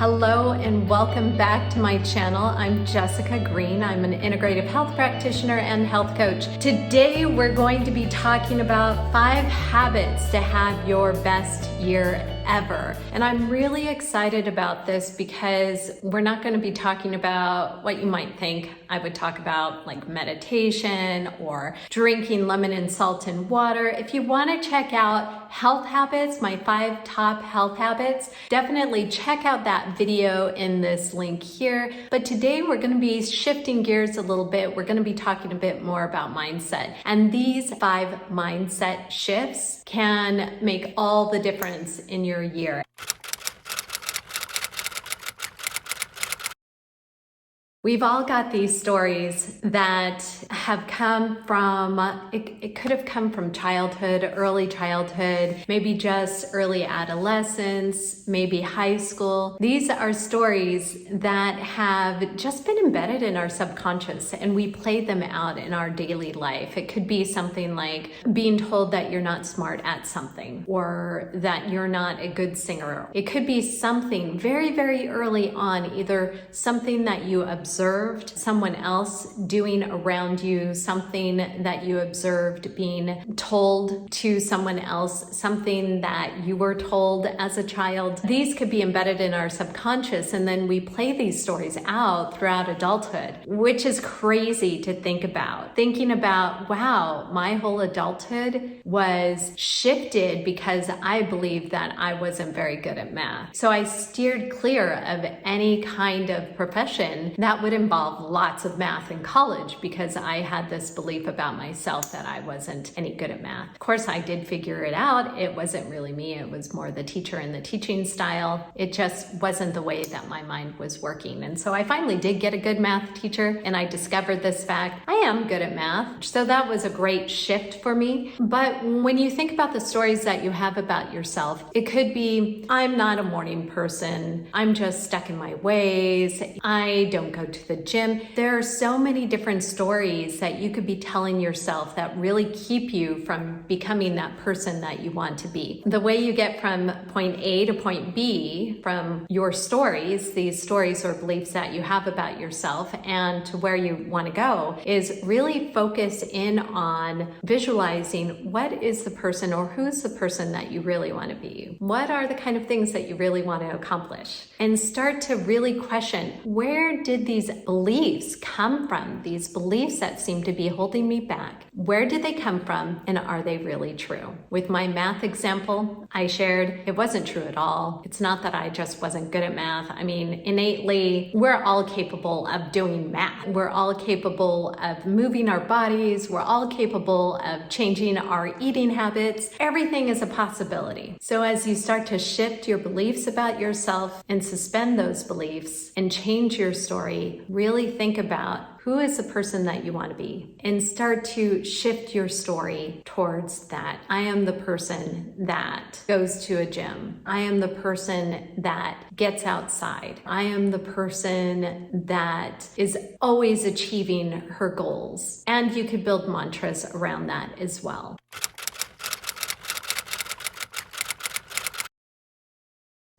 Hello and welcome back to my channel. I'm Jessica Green. I'm an integrative health practitioner and health coach. Today we're going to be talking about 5 habits to have your best year ever. And I'm really excited about this because we're not going to be talking about what you might think I would talk about, like meditation or drinking lemon and salt and water. If you want to check out health habits, my 5 top health habits, definitely check out that video in this link here. But today we're going to be shifting gears a little bit. We're going to be talking a bit more about mindset. And these 5 mindset shifts can make all the difference in your year. We've all got these stories that have come from, it could have come from childhood, early childhood, maybe just early adolescence, maybe high school. These are stories that have just been embedded in our subconscious and we play them out in our daily life. It could be something like being told that you're not smart at something or that you're not a good singer. It could be something very, very early on, either something that you observed someone else doing around you, something that you observed being told to someone else, something that you were told as a child. These could be embedded in our subconscious, and then we play these stories out throughout adulthood, which is crazy to think about. Thinking about, wow, my whole adulthood was shifted because I believed that I wasn't very good at math. So I steered clear of any kind of profession that would involve lots of math in college because I had this belief about myself that I wasn't any good at math. Of course, I did figure it out. It wasn't really me. It was more the teacher and the teaching style. It just wasn't the way that my mind was working. And so I finally did get a good math teacher and I discovered this fact. I am good at math. So that was a great shift for me. But when you think about the stories that you have about yourself, it could be, I'm not a morning person. I'm just stuck in my ways. I don't go to the gym. There are so many different stories that you could be telling yourself that really keep you from becoming that person that you want to be. The way you get from point A to point B from your stories, these stories or beliefs that you have about yourself, and to where you want to go is really focus in on visualizing what is the person or who's the person that you really want to be. What are the kind of things that you really want to accomplish? And start to really question, where did these beliefs come from? These beliefs that seem to be holding me back. Where did they come from, and are they really true? With my math example, I shared it wasn't true at all. It's not that I just wasn't good at math. I mean, innately, we're all capable of doing math. We're all capable of moving our bodies. We're all capable of changing our eating habits. Everything is a possibility. So as you start to shift your beliefs about yourself and suspend those beliefs and change your story, really think about who is the person that you want to be and start to shift your story towards that. I am the person that goes to a gym. I am the person that gets outside. I am the person that is always achieving her goals. And you could build mantras around that as well.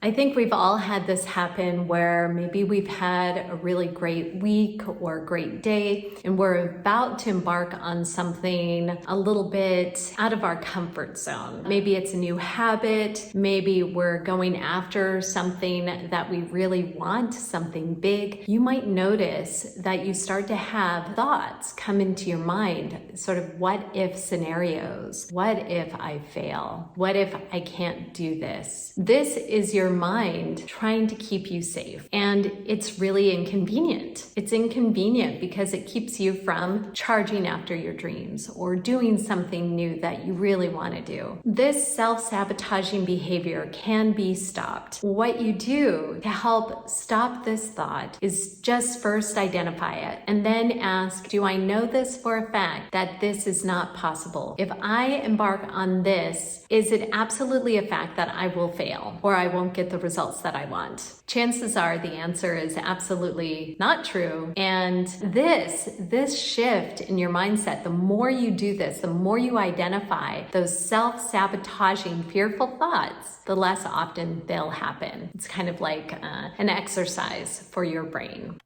I think we've all had this happen where maybe we've had a really great week or a great day and we're about to embark on something a little bit out of our comfort zone. Maybe it's a new habit. Maybe we're going after something that we really want, something big. You might notice that you start to have thoughts come into your mind, sort of what if scenarios. What if I fail? What if I can't do this? This is your mind trying to keep you safe. And it's really inconvenient. It's inconvenient because it keeps you from charging after your dreams or doing something new that you really want to do. This self-sabotaging behavior can be stopped. What you do to help stop this thought is just first identify it and then ask, do I know this for a fact that this is not possible? If I embark on this, is it absolutely a fact that I will fail or I won't get get the results that I want? Chances are the answer is absolutely not true. And this shift in your mindset, the more you do this, the more you identify those self-sabotaging, fearful thoughts, the less often they'll happen. It's kind of like an exercise for your brain.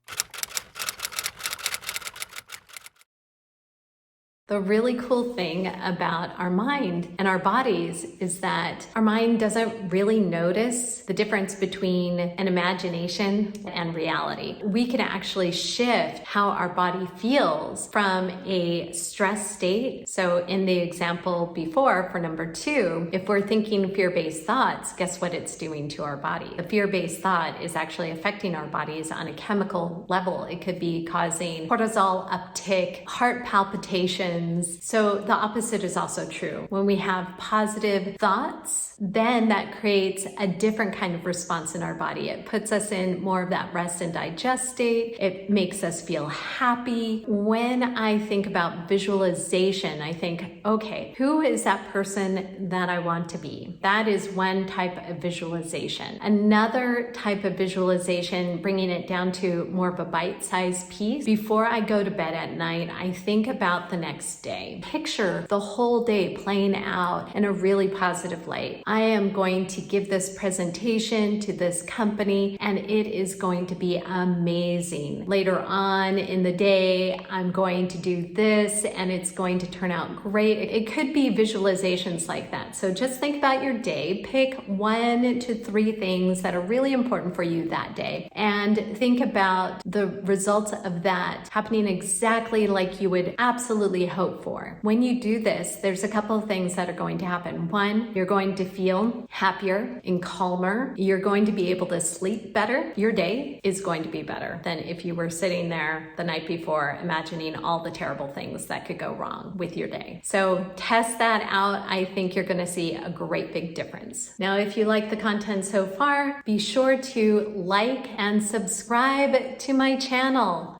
The really cool thing about our mind and our bodies is that our mind doesn't really notice the difference between an imagination and reality. We can actually shift how our body feels from a stress state. So in the example before, for number 2, if we're thinking fear-based thoughts, guess what it's doing to our body? The fear-based thought is actually affecting our bodies on a chemical level. It could be causing cortisol uptick, heart palpitations. So the opposite is also true. When we have positive thoughts, then that creates a different kind of response in our body. It puts us in more of that rest and digest state. It makes us feel happy. When I think about visualization, I think, okay, who is that person that I want to be? That is one type of visualization. Another type of visualization, bringing it down to more of a bite-sized piece. Before I go to bed at night, I think about the next day. Picture the whole day playing out in a really positive light. I am going to give this presentation to this company and it is going to be amazing. Later on in the day, I'm going to do this and it's going to turn out great. It could be visualizations like that. So just think about your day, pick 1 to 3 things that are really important for you that day and think about the results of that happening exactly like you would absolutely hope for. When you do this, there's a couple of things that are going to happen. 1, you're going to feel happier and calmer. You're going to be able to sleep better. Your day is going to be better than if you were sitting there the night before imagining all the terrible things that could go wrong with your day. So test that out. I think you're going to see a great big difference. Now, if you like the content so far, be sure to like and subscribe to my channel.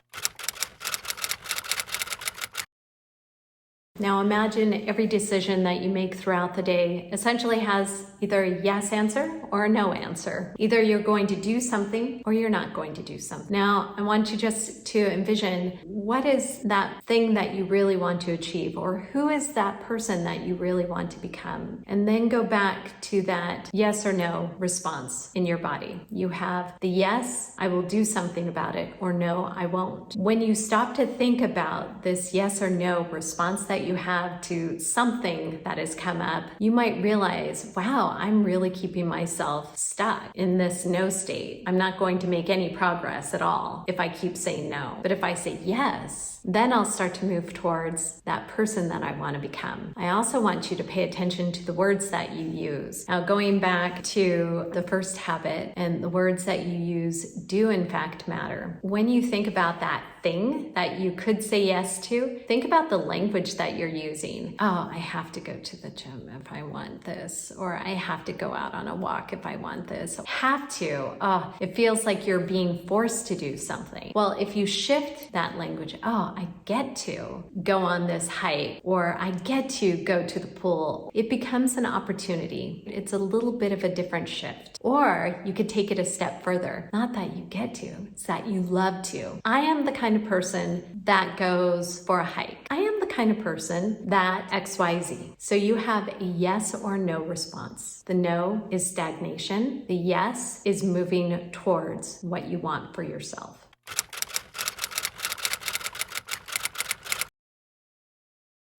Now imagine every decision that you make throughout the day essentially has either a yes answer or a no answer. Either you're going to do something or you're not going to do something. Now I want you just to envision, what is that thing that you really want to achieve, or who is that person that you really want to become? And then go back to that yes or no response in your body. You have the yes, I will do something about it, or no, I won't. When you stop to think about this yes or no response that you have to something that has come up, you might realize, wow, I'm really keeping myself stuck in this no state. I'm not going to make any progress at all if I keep saying no. But if I say yes, then I'll start to move towards that person that I want to become. I also want you to pay attention to the words that you use. Now, going back to the first habit, and the words that you use do in fact matter. When you think about that thing that you could say yes to, think about the language that you're using. Oh, I have to go to the gym if I want this, or I have to go out on a walk if I want this. Have to. Oh, it feels like you're being forced to do something. Well, if you shift that language, oh, I get to go on this hike, or I get to go to the pool, it becomes an opportunity. It's a little bit of a different shift. Or you could take it a step further. Not that you get to, it's that you love to. I am the kind of person that goes for a hike. I am the kind of person that XYZ. So you have a yes or no response. The no is stagnation. The yes is moving towards what you want for yourself.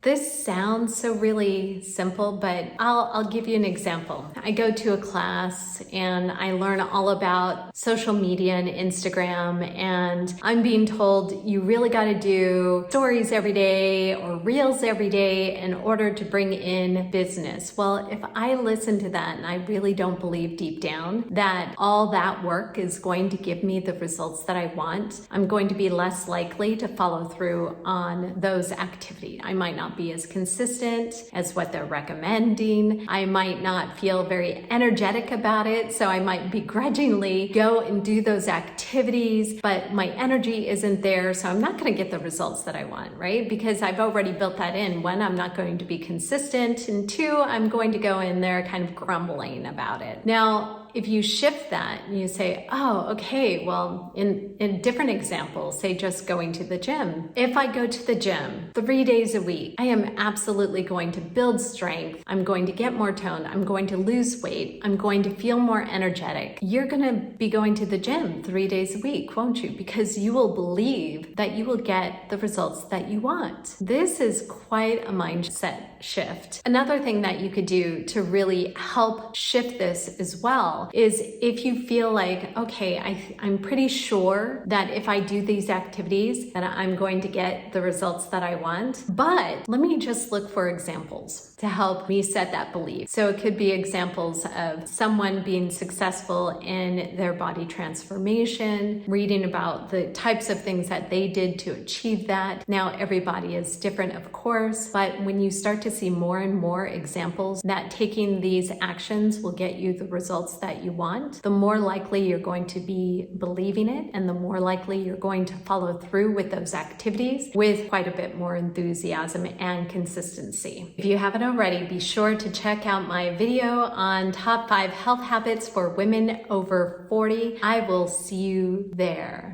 This sounds so really simple, but I'll give you an example. I go to a class and I learn all about social media and Instagram, and I'm being told you really got to do stories every day or reels every day in order to bring in business. Well, if I listen to that and I really don't believe deep down that all that work is going to give me the results that I want, I'm going to be less likely to follow through on those activities. I might not be as consistent as what they're recommending. I might not feel very energetic about it, so I might begrudgingly go and do those activities, but my energy isn't there, so I'm not going to get the results that I want, right? Because I've already built that in. 1, I'm not going to be consistent, and 2, I'm going to go in there kind of grumbling about it. Now, if you shift that and you say, oh, okay, well, in different examples, say just going to the gym. If I go to the gym 3 days a week, I am absolutely going to build strength. I'm going to get more toned. I'm going to lose weight. I'm going to feel more energetic. You're going to be going to the gym 3 days a week, won't you? Because you will believe that you will get the results that you want. This is quite a mindset shift. Another thing that you could do to really help shift this as well is if you feel like, okay, I'm pretty sure that if I do these activities that I'm going to get the results that I want, but let me just look for examples to help me set that belief. So it could be examples of someone being successful in their body transformation, reading about the types of things that they did to achieve that. Now, everybody is different, of course, but when you start to see more and more examples that taking these actions will get you the results that you want, the more likely you're going to be believing it, and the more likely you're going to follow through with those activities with quite a bit more enthusiasm and consistency. If you haven't already, be sure to check out my video on top 5 health habits for women over 40. I will see you there.